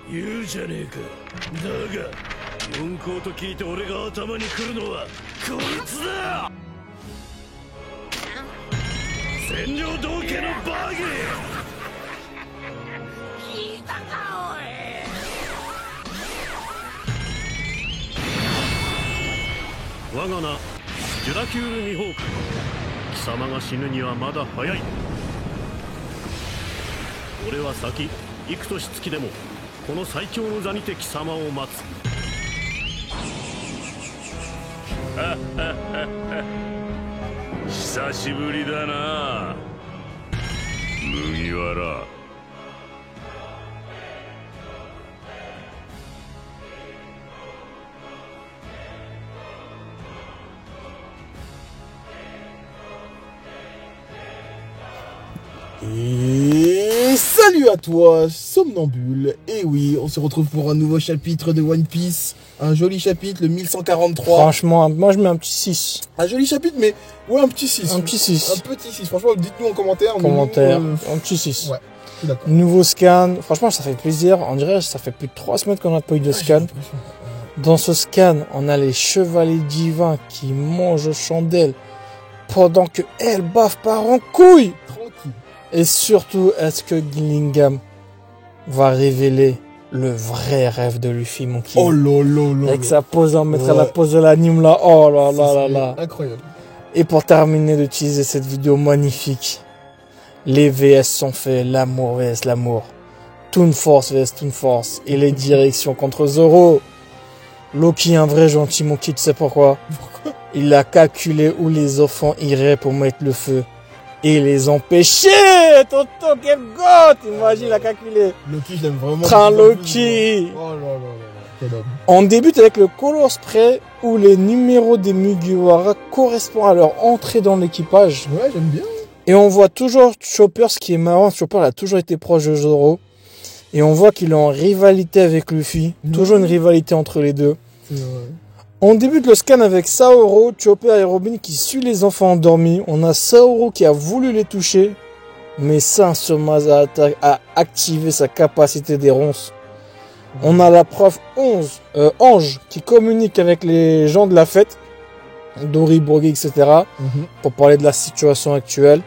言うじゃねえか。だが四皇と聞いて俺が頭に来るのはこいつだ。千両道家のバギー。聞いたかおい。我が名ジュラキュール・ミホーク。貴様が死ぬにはまだ早い。俺は先幾年月でもこの最強の座にて貴様を待つ。久しぶりだな麦わら。Et salut à toi, somnambule. Et oui, on se retrouve pour un nouveau chapitre de One Piece. Un joli chapitre, le 1143. Franchement, moi je mets un petit 6. Un joli chapitre, mais ouais, un petit 6. Un petit 6. Un petit 6. Franchement, dites-nous en commentaire. Un petit 6. Ouais, d'accord. Nouveau scan. Franchement, ça fait plaisir. On dirait que ça fait plus de 3 semaines qu'on n'a pas eu de scan. Dans ce scan, on a les chevaliers divins qui mangent chandelle pendant que elle baffe part en couille. Tranquille. Et surtout, est-ce que Gillingham va révéler le vrai rêve de Luffy, mon kid? Oh là là là. Avec sa pose, on mettra la pose de l'anime là. Oh là là là là. Incroyable. Et pour terminer d'utiliser cette vidéo magnifique, les VS sont faits, l'amour vs l'amour. Toon Force vs Toon Force. Et les directions contre Zoro. Loki, un vrai gentil, mon kid, tu sais pourquoi? Pourquoi? Il a calculé où les enfants iraient pour mettre le feu. Et les empêcher. Tonton, quel goth. Imagine, il a calculé. Loki, je l'aime vraiment. Train Loki. Oh là là là. Quel homme. On débute avec le Color Spray où les numéros des Mugiwara correspondent à leur entrée dans l'équipage. Ouais, j'aime bien. Et on voit toujours Chopper, ce qui est marrant, Chopper a toujours été proche de Zoro. Et on voit qu'il est en rivalité avec Luffy. Toujours une rivalité entre les deux. C'est vrai. On débute le scan avec Saoro, Chopper et Robin qui suivent les enfants endormis. On a Saoro qui a voulu les toucher, mais Saint-Somaz a activé sa capacité des ronces. On a la prof Ange qui communique avec les gens de la fête, Dory, Brogy, etc. Pour parler de la situation actuelle.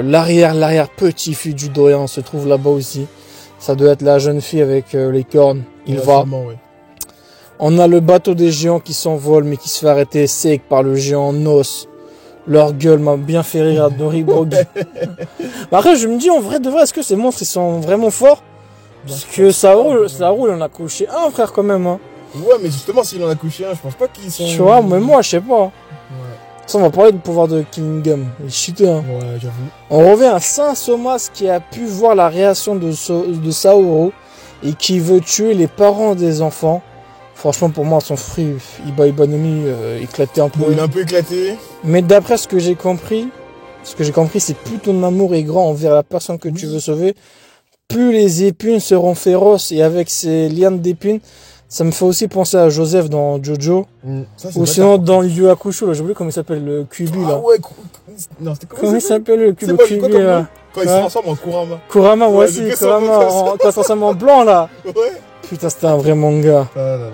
L'arrière petit-fils du Dorian se trouve là-bas aussi. Ça doit être la jeune fille avec les cornes. Il va. Vraiment, ouais. On a le bateau des géants qui s'envole mais qui se fait arrêter sec par le géant Nos. Leur gueule m'a bien fait rire à Dory, Brogy. Après, je me dis en vrai de vrai, est-ce que ces monstres ils sont vraiment forts? Parce que Saoro, il en a couché un, frère, quand même. Hein. Ouais, mais justement, s'il en a couché un, je pense pas qu'ils sont. Tu vois, mais moi, je sais pas. Ouais. Ça, on va parler du pouvoir de Gillingham. Il est cheaté, hein. Ouais, j'avoue. On revient à Saint-Somas qui a pu voir la réaction de Saoro et qui veut tuer les parents des enfants. Franchement, pour moi, son fruit, Iba Nomi, éclaté un peu. Bon, il est un peu éclaté. Mais d'après ce que j'ai compris, c'est plus ton amour est grand envers la personne que tu veux sauver, plus les épines seront féroces. Et avec ces lianes d'épines, ça me fait aussi penser à Joseph dans Jojo. Ça, Ou sinon dans Yu Hakusho, là, j'ai oublié comment il s'appelle, le Kubi, là. Ah ouais, non, c'était comment il s'appelle le Kubi, là? Quand il se transforme en Kurama. Kurama, moi aussi, Kurama, quand il se transforme en blanc, là. Ouais. Putain, c'était un vrai manga. Ah là là.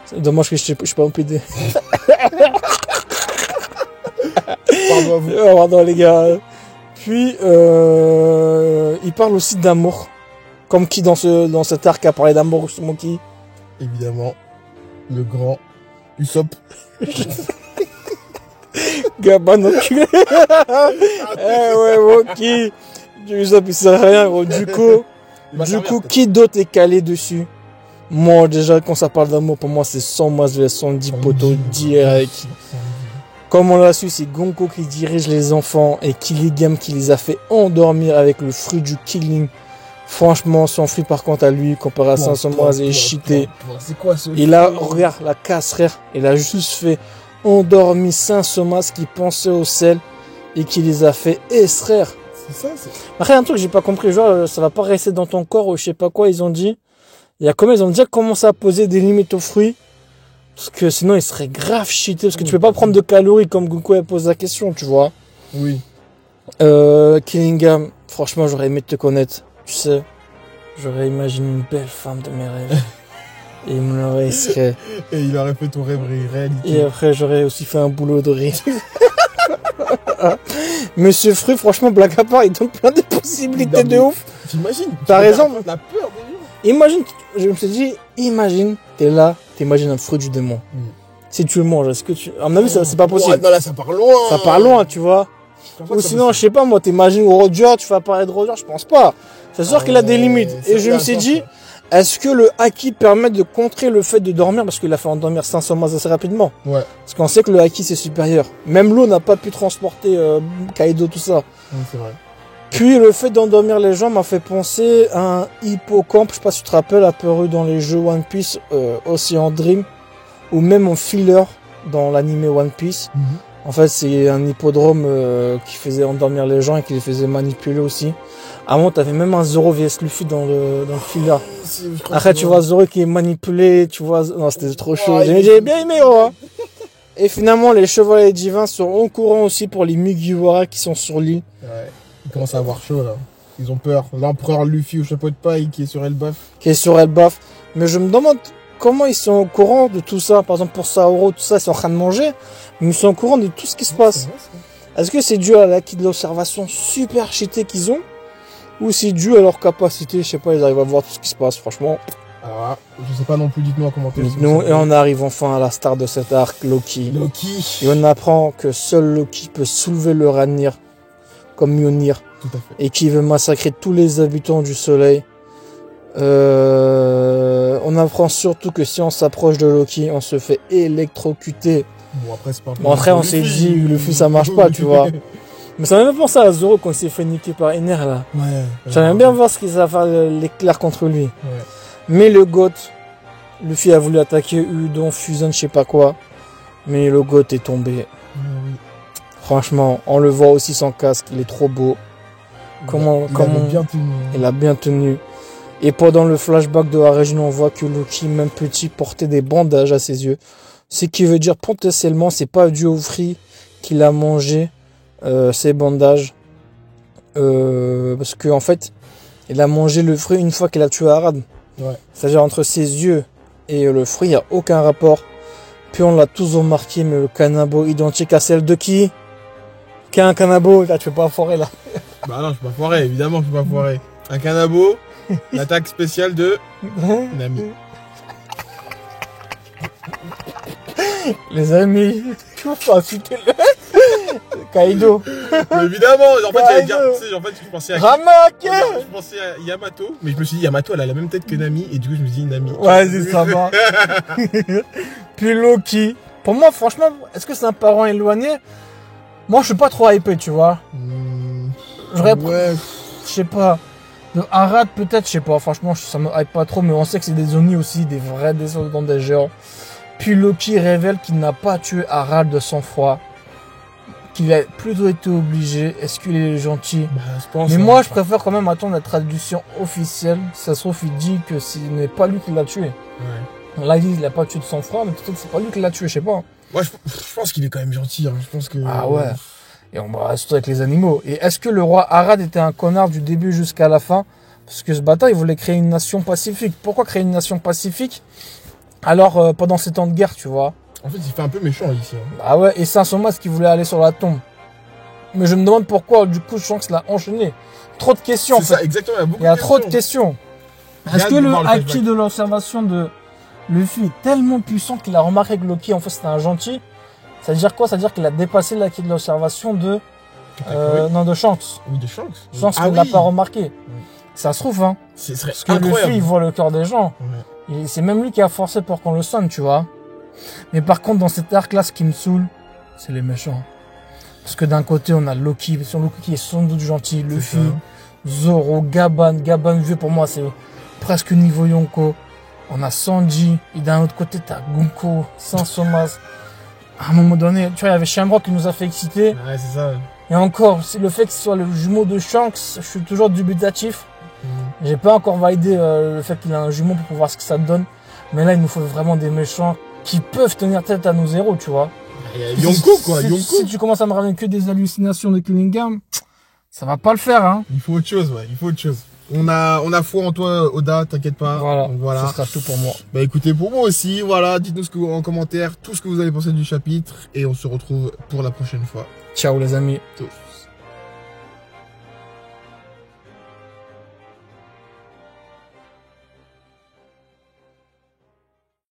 C'est dommage que je suis pas en PD. Pardon à vous. Pardon, les gars. Puis, il parle aussi d'amour. Comme qui dans cet arc a parlé d'amour, justement, qui? Évidemment, le grand Usopp. Gaban enculé. Ouais, Moki. Usopp, il sert à rien, gros. Du coup, qui d'autre est calé dessus? Moi, déjà, quand ça parle d'amour, pour moi, c'est 100 mois, 110 poteaux direct. Comme on l'a su, c'est Gonko qui dirige les enfants et Gillingham qui les a fait endormir avec le fruit du killing. Franchement, son fruit, par contre, à lui, comparé à Saint-Somoise, est cheaté. C'est quoi ce Il a, regarde, la casse, frère. Il a juste fait endormir Saint-Somoise qui pensait au sel et qui les a fait extraire. C'est ça, c'est... Après, un truc que j'ai pas compris, genre, ça va pas rester dans ton corps ou je sais pas quoi, ils ont dit. Il y a combien, ils ont déjà commencé à poser des limites aux fruits. Parce que sinon, il serait grave cheaté. Parce que tu peux pas prendre de calories comme Goku a posé la question, tu vois. Oui. Gillingham, franchement, j'aurais aimé te connaître. tu sais, j'aurais imaginé une belle femme de mes rêves. Et il me l'aurait serait. Et il aurait fait ton rêve réalité. Et après, j'aurais aussi fait un boulot de rire. Monsieur Fru, franchement, blague à part, il donne plein de possibilités de ouf. T'imagines? T'as raison. La peur des gens. Imagine, je me suis dit, imagine, t'es là, t'imagines un fruit du démon. Si tu le manges, est-ce que tu. À mon avis, ça, c'est pas possible. Ouais, non, là, ça part loin. Ça part loin, tu vois. Ou sinon, je sais pas, moi, t'imagines Roger, tu fais apparaître Roger, je pense pas. C'est sûr qu'il a des limites. Et je me suis dit, est-ce que le haki permet de contrer le fait de dormir, parce qu'il a fait endormir 500 mois assez rapidement. Ouais. Parce qu'on sait que le haki c'est supérieur. Même l'eau n'a pas pu transporter Kaido, tout ça. Ouais, c'est vrai. Puis le fait d'endormir les gens m'a fait penser à un hippocampe, je sais pas si tu te rappelles, apparu dans les jeux One Piece, Ocean Dream, ou même en filler dans l'anime One Piece. En fait, c'est un hippodrome qui faisait endormir les gens et qui les faisait manipuler aussi. Avant, t'avais même un Zoro vs Luffy dans le filler. Après, tu vois Zoro qui est manipulé, tu vois... Non, c'était trop chaud. J'ai bien aimé, hein. Et finalement, les chevaliers divins sont au courant aussi pour les Mugiwara qui sont sur l'île. Ouais. Ils commencent à avoir chaud, là. Ils ont peur. L'empereur Luffy au chapeau de paille qui est sur Elbaf. Qui est sur Elbaf. Mais je me demande comment ils sont au courant de tout ça. Par exemple, pour Saoro, tout ça, ils sont en train de manger. Mais ils sont au courant de tout ce qui se passe. Est-ce que c'est dû à l'acquis de l'observation super cheatée qu'ils ont? Ou c'est dû à leur capacité? Je sais pas, ils arrivent à voir tout ce qui se passe, franchement. Alors là, je sais pas non plus, dites-nous en commentaire. Dites-nous, et on arrive enfin à la star de cet arc, Loki. Loki. Et on apprend que seul Loki peut soulever le Ranir, comme Mjolnir. Tout à fait. Et qui veut massacrer tous les habitants du soleil. On apprend surtout que si on s'approche de Loki, on se fait électrocuter. Bon, après, c'est pas... Bon, après, on s'est dit, Luffy, ça marche pas, tu vois. Mais ça m'a même pensé à Zoro quand il s'est fait niquer par Ener, là. Ouais. J'aimerais bien voir ce qu'il va faire l'éclair contre lui. Ouais. Mais le GOAT, Luffy a voulu attaquer Udon, Fusion, je sais pas quoi. Mais le GOAT est tombé. Oui. Franchement, on le voit aussi sans casque, il est trop beau. Comment bien tenu. Il a bien tenu. Et pendant le flashback de la région, on voit que Loki, même petit, portait des bandages à ses yeux. Ce qui veut dire potentiellement, c'est pas dû au fruit qu'il a mangé ces bandages. Parce que en fait, il a mangé le fruit une fois qu'il a tué Arad. Ouais. C'est-à-dire entre ses yeux et le fruit, il n'y a aucun rapport. Puis on l'a tous remarqué, mais le canabo identique à celle de qui? Qu'un canabo, là tu peux pas foirer là. Bah non, je peux pas foirer, évidemment, je peux pas foirer. Un canabo, l'attaque spéciale de Nami. Les amis, tu vas insulter le Kaido. Mais évidemment, en fait, je pensais à... Ramake. Je pensais à Yamato, mais je me suis dit, Yamato, elle a la même tête que Nami, et du coup, je me suis dit, Nami. Ouais, c'est ça va. Puis Loki. Pour moi, franchement, est-ce que c'est un parent éloigné? Moi, je suis pas trop hypé, tu vois. Ouais. Je sais pas. De Arad, peut-être, je sais pas. Franchement, ça me hype pas trop, mais on sait que c'est des Oni aussi, des vrais descendants des géants. Puis Loki révèle qu'il n'a pas tué Arad de sang-froid. Qu'il a plutôt été obligé. Est-ce qu'il est gentil? Bah, je pense. Mais moi, je préfère quand même attendre la traduction officielle. Ça se trouve, il dit que ce n'est pas lui qui l'a tué. Ouais. Là, il dit qu'il n'a pas tué de sang-froid, mais peut-être que c'est pas lui qui l'a tué, je sais pas. Moi, je pense qu'il est quand même gentil. Hein. Je pense que. Ah ouais. Et on va surtout avec les animaux. Et est-ce que le roi Arad était un connard du début jusqu'à la fin? Parce que ce bâtard, il voulait créer une nation pacifique. Pourquoi créer une nation pacifique? Alors, pendant ces temps de guerre, tu vois. En fait, il fait un peu méchant ici. Hein. Ah ouais, et Saint-Somas qui voulait aller sur la tombe. Mais je me demande pourquoi, du coup, Shanks l'a enchaîné. Trop de questions. C'est ça, exactement. Il y a trop de questions. Est-ce que le acquis de l'observation de Luffy est tellement puissant qu'il a remarqué que Loki, en fait, c'était un gentil? Ça veut dire quoi? Ça veut dire qu'il a dépassé l'acquis de l'observation de... non, de Shanks. Oui, de Shanks. Shanks ne l'a pas remarqué. Ça se trouve, hein. Ce serait Parce que incroyable. Luffy, il voit le cœur des gens. Ouais. C'est même lui qui a forcé pour qu'on le sonne, tu vois. Mais par contre, dans cet arc-là, ce qui me saoule, c'est les méchants. Parce que d'un côté, on a Loki qui est sans doute gentil, Luffy, Zoro, Gaban vieux, pour moi, c'est presque niveau Yonko. On a Sanji, et d'un autre côté, t'as Gunko, Saint-Somas. À un moment donné, tu vois, il y avait Shamrock qui nous a fait exciter. Ouais, c'est ça. Et encore, le fait que ce soit le jumeau de Shanks, je suis toujours dubitatif. J'ai pas encore validé le fait qu'il a un jumeau pour voir ce que ça donne. Mais là, il nous faut vraiment des méchants qui peuvent tenir tête à nos héros, tu vois. Yonko, quoi, Yonko. Si tu commences à me ramener que des hallucinations de Cunningham, ça va pas le faire, hein. Il faut autre chose, ouais, il faut autre chose. On a foi en toi, Oda, t'inquiète pas. Voilà, Donc, voilà. ça sera tout pour moi. Bah écoutez, pour moi aussi, voilà, dites-nous en commentaire tout ce que vous avez pensé du chapitre et on se retrouve pour la prochaine fois. Ciao les amis. Tous.